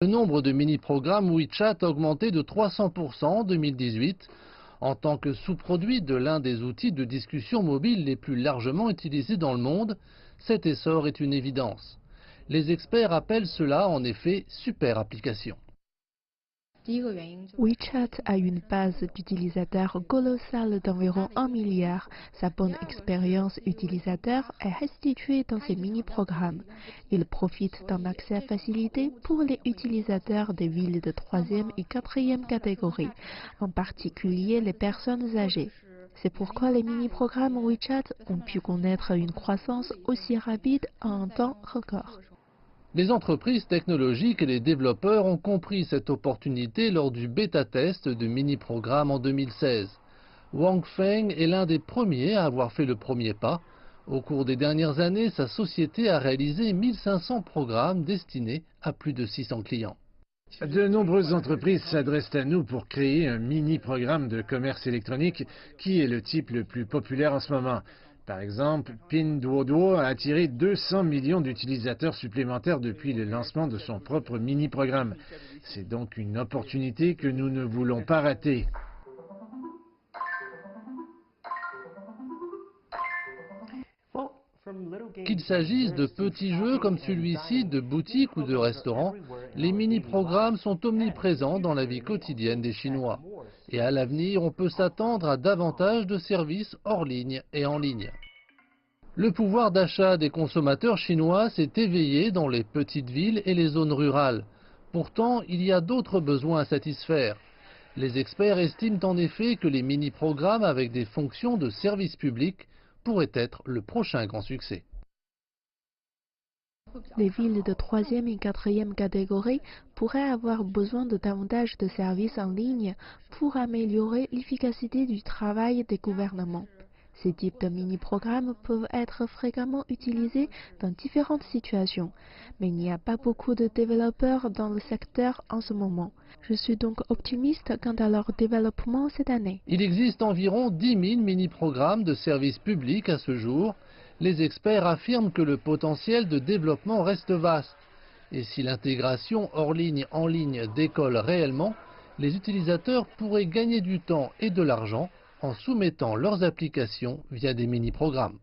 Le nombre de mini-programmes WeChat a augmenté de 300% en 2018 en tant que sous-produit de l'un des outils de discussion mobile les plus largement utilisés dans le monde. Cet essor est une évidence. Les experts appellent cela en effet super application. WeChat a une base d'utilisateurs colossale d'environ 1 milliard. Sa bonne expérience utilisateur est restituée dans ces mini-programmes. Il profite d'un accès facilité pour les utilisateurs des villes de 3e et 4e catégorie, en particulier les personnes âgées. C'est pourquoi les mini-programmes WeChat ont pu connaître une croissance aussi rapide en un temps record. Les entreprises technologiques et les développeurs ont compris cette opportunité lors du bêta-test de mini-programmes en 2016. Wang Feng est l'un des premiers à avoir fait le premier pas. Au cours des dernières années, sa société a réalisé 1500 programmes destinés à plus de 600 clients. De nombreuses entreprises s'adressent à nous pour créer un mini-programme de commerce électronique qui est le type le plus populaire en ce moment. Par exemple, Pinduoduo a attiré 200 millions d'utilisateurs supplémentaires depuis le lancement de son propre mini-programme. C'est donc une opportunité que nous ne voulons pas rater. Qu'il s'agisse de petits jeux comme celui-ci, de boutiques ou de restaurants, les mini-programmes sont omniprésents dans la vie quotidienne des Chinois. Et à l'avenir, on peut s'attendre à davantage de services hors ligne et en ligne. Le pouvoir d'achat des consommateurs chinois s'est éveillé dans les petites villes et les zones rurales. Pourtant, il y a d'autres besoins à satisfaire. Les experts estiment en effet que les mini-programmes avec des fonctions de service public pourraient être le prochain grand succès. Les villes de 3e et 4e catégorie pourraient avoir besoin de davantage de services en ligne pour améliorer l'efficacité du travail des gouvernements. Ces types de mini-programmes peuvent être fréquemment utilisés dans différentes situations, mais il n'y a pas beaucoup de développeurs dans le secteur en ce moment. Je suis donc optimiste quant à leur développement cette année. Il existe environ 10 000 mini-programmes de services publics à ce jour. Les experts affirment que le potentiel de développement reste vaste. Et si l'intégration hors ligne en ligne décolle réellement, les utilisateurs pourraient gagner du temps et de l'argent en soumettant leurs applications via des mini-programmes.